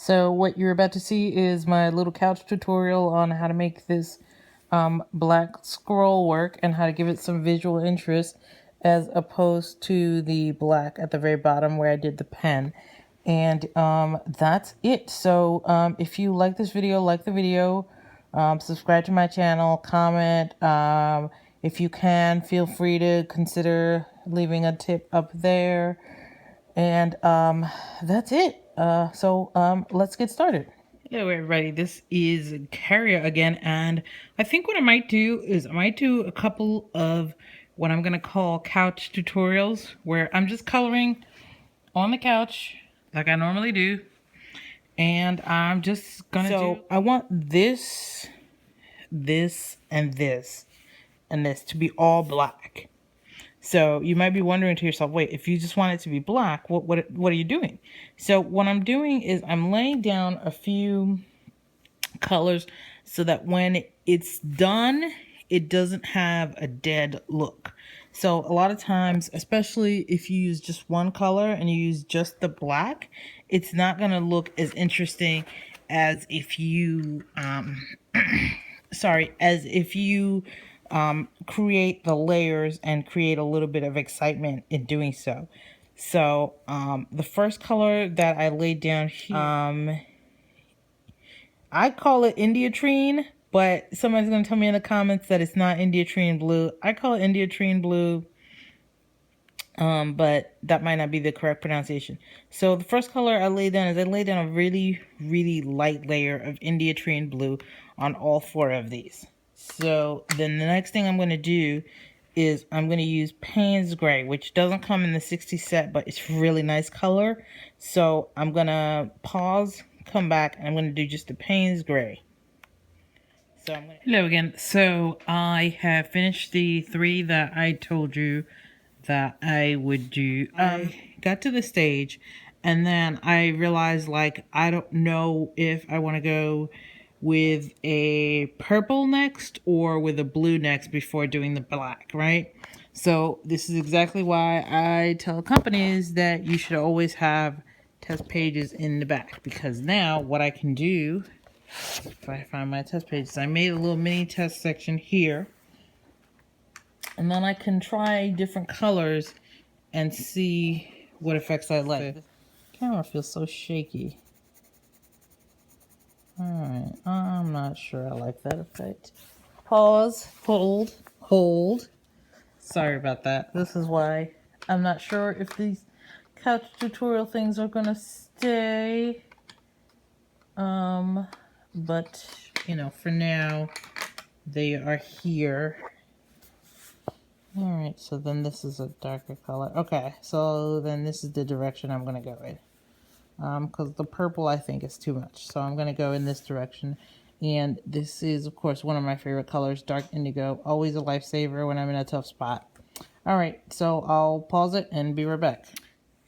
So what you're about to see is my little couch tutorial on how to make this black scroll work and how to give it some visual interest, as opposed to the black at the very bottom where I did the pen. And that's it. So if you like this video, like the video, subscribe to my channel, comment. If you can, feel free to consider leaving a tip up there. And that's it. So let's get started. Hello everybody, this is Carrier again, and I think what I might do is I might do a couple of what I'm gonna call couch tutorials, where I'm just coloring on the couch like I normally do, and I'm just gonna I want this, and this to be all black. So you might be wondering to yourself, wait, if you just want it to be black, what are you doing? So what I'm doing is I'm laying down a few colors so that when it's done, it doesn't have a dead look. So a lot of times, especially if you use just one color and you use just the black, it's not going to look as interesting as if you, create the layers and create a little bit of excitement in doing so. So the first color that I laid down here, I call it India Treen, but somebody's going to tell me in the comments that it's not India Treen Blue. I call it India Treen Blue, but that might not be the correct pronunciation. So the first color I laid down is I laid down a really, really light layer of India Treen Blue on all four of these. So then the next thing I'm going to do is I'm going to use Payne's Gray, which doesn't come in the 60 set, but it's really nice color. So I'm going to pause, come back, and I'm going to do just the Payne's Gray. So hello again. So I have finished the three that I told you that I would do. I got to the stage, and then I realized, like, I don't know if I want to go with a purple next or with a blue next before doing the black, right? So this is exactly why I tell companies that you should always have test pages in the back, because now what I can do, if I find my test pages, I made a little mini test section here, and then I can try different colors and see what effects I like. The camera feels so shaky. Alright, I'm not sure I like that effect. Pause, hold. Sorry about that. This is why I'm not sure if these couch tutorial things are gonna stay. But, you know, for now, they are here. Alright, so then this is a darker color. Okay, so then this is the direction I'm gonna go in. Because the purple I think is too much, so I'm going to go in this direction. And this is, of course, one of my favorite colors, dark indigo, always a lifesaver when I'm in a tough spot. All right, so I'll pause it and be right back.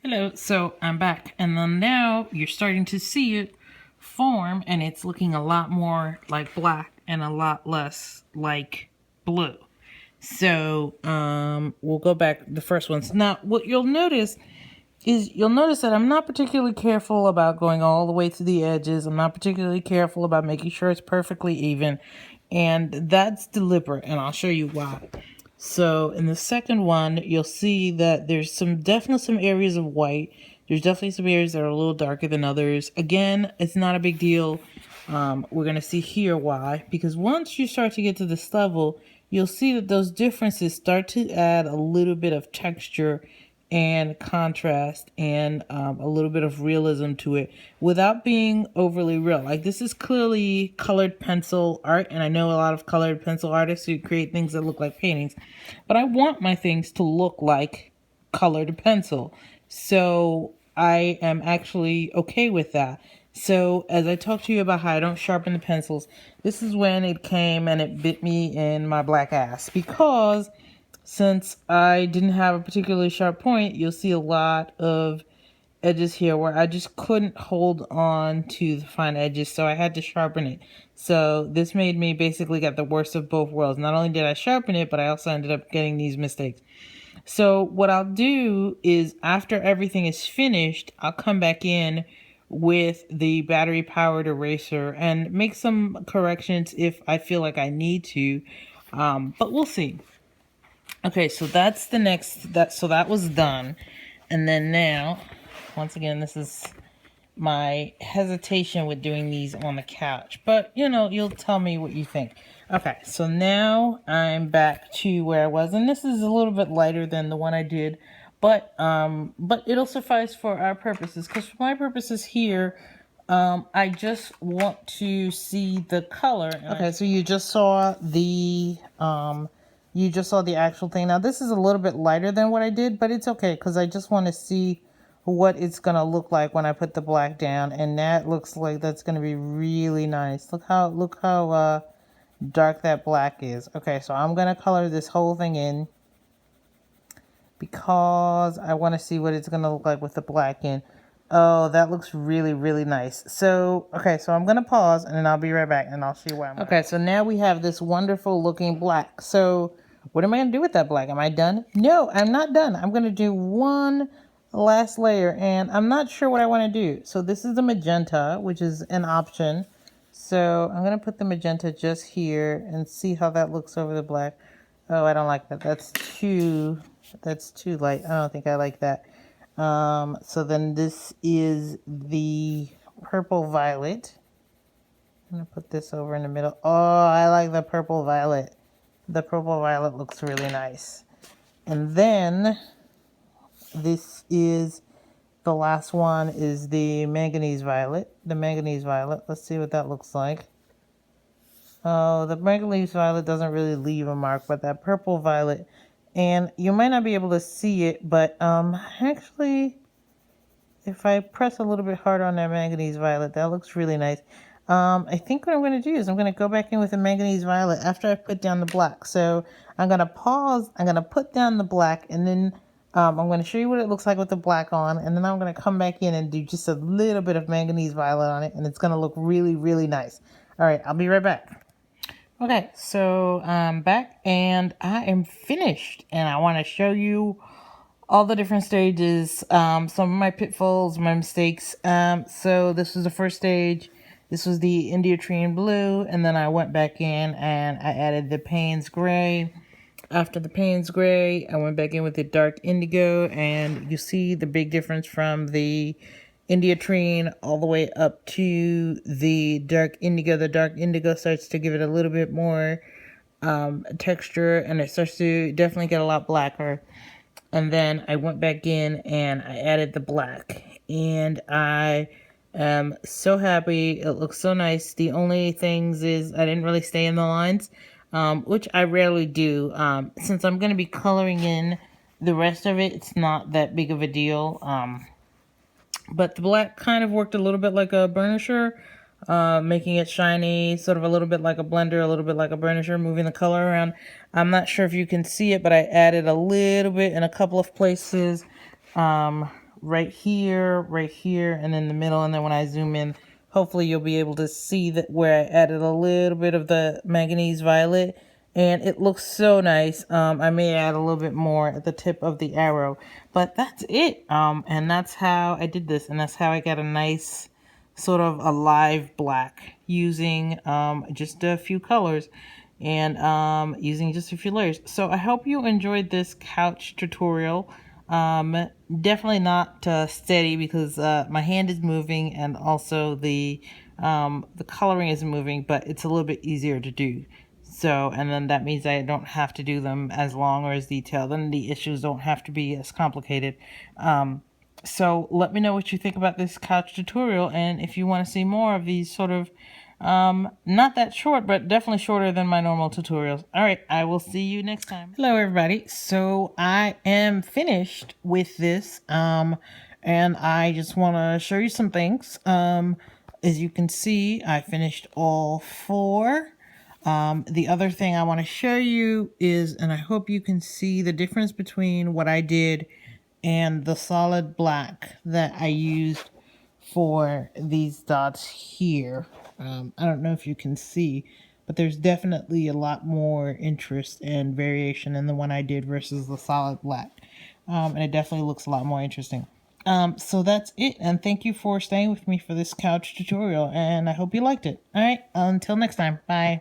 Hello, so I'm back, and then now you're starting to see it form, and it's looking a lot more like black and a lot less like blue. So we'll go back the first ones. Now what you'll notice that I'm not particularly careful about going all the way to the edges. I'm not particularly careful about making sure it's perfectly even. And that's deliberate, and I'll show you why. So in the second one, you'll see that there's definitely some areas of white. There's definitely some areas that are a little darker than others. Again, it's not a big deal. We're going to see here why. Because once you start to get to this level, you'll see that those differences start to add a little bit of texture and contrast and a little bit of realism to it without being overly real. Like, this is clearly colored pencil art, and I know a lot of colored pencil artists who create things that look like paintings, but I want my things to look like colored pencil. So I am actually okay with that. So as I talked to you about how I don't sharpen the pencils, this is when it came and it bit me in my black ass, because since I didn't have a particularly sharp point, you'll see a lot of edges here where I just couldn't hold on to the fine edges, so I had to sharpen it. So this made me basically get the worst of both worlds. Not only did I sharpen it, but I also ended up getting these mistakes. So what I'll do is, after everything is finished, I'll come back in with the battery powered eraser and make some corrections if I feel like I need to. But we'll see. Okay, so that's the next, so that was done. And then now, once again, this is my hesitation with doing these on the couch, but you know, you'll tell me what you think. Okay, so now I'm back to where I was, and this is a little bit lighter than the one I did, but it'll suffice for our purposes, because for my purposes here, I just want to see the color. Okay, so you just saw the actual thing. Now this is a little bit lighter than what I did, but it's okay because I just want to see what it's gonna look like when I put the black down, and that looks like that's gonna be really nice. Look how dark that black is. Okay, so I'm gonna color this whole thing in because I want to see what it's gonna look like with the black in. Oh, that looks really, really nice. So, okay, so I'm going to pause and then I'll be right back and I'll see where I'm at. Okay, so now we have this wonderful looking black. So, what am I going to do with that black? Am I done? No, I'm not done. I'm going to do one last layer and I'm not sure what I want to do. So, this is the magenta, which is an option. So, I'm going to put the magenta just here and see how that looks over the black. Oh, I don't like that. That's too light. I don't think I like that. So then this is the purple violet. I'm going to put this over in the middle. Oh, I like the purple violet. The purple violet looks really nice. And then this is the last one is the manganese violet. The manganese violet. Let's see what that looks like. Oh, the manganese violet doesn't really leave a mark, but that purple violet, and you might not be able to see it, but actually, if I press a little bit harder on that manganese violet, that looks really nice. I think what I'm going to do is I'm going to go back in with the manganese violet after I put down the black. So I'm going to pause, I'm going to put down the black, and then I'm going to show you what it looks like with the black on, and then I'm going to come back in and do just a little bit of manganese violet on it, and it's going to look really, really nice. All right, I'll be right back. Okay, so I'm back and I am finished, and I want to show you all the different stages, some of my pitfalls, my mistakes. So this was the first stage. This was the India tree in blue, and then I went back in and I added the Payne's gray. After the Payne's gray, I went back in with the dark indigo, and you see the big difference from the India tree all the way up to the dark indigo. The dark indigo starts to give it a little bit more texture, and it starts to definitely get a lot blacker. And then I went back in and I added the black, and I am so happy. It looks so nice. The only things is I didn't really stay in the lines, which I rarely do. Since I'm going to be coloring in the rest of it, it's not that big of a deal. But the black kind of worked a little bit like a burnisher, making it shiny, sort of a little bit like a blender, a little bit like a burnisher, moving the color around. I'm not sure if you can see it, but I added a little bit in a couple of places, right here, and in the middle. And then when I zoom in, hopefully you'll be able to see that where I added a little bit of the manganese violet. And it looks so nice. I may add a little bit more at the tip of the arrow, but that's it. And that's how I did this, and that's how I got a nice sort of a live black using just a few colors and using just a few layers. So I hope you enjoyed this couch tutorial. Definitely not steady because my hand is moving, and also the coloring is moving, but it's a little bit easier to do. So, and then that means I don't have to do them as long or as detailed, and the issues don't have to be as complicated. So let me know what you think about this couch tutorial, and if you want to see more of these sort of, not that short, but definitely shorter than my normal tutorials. All right, I will see you next time. Hello, everybody. So I am finished with this, and I just want to show you some things. As you can see, I finished all 4. The other thing I want to show you is, and I hope you can see the difference between what I did and the solid black that I used for these dots here. I don't know if you can see, but there's definitely a lot more interest and variation in the one I did versus the solid black. And it definitely looks a lot more interesting. So that's it, and thank you for staying with me for this couch tutorial, and I hope you liked it. All right, until next time, bye.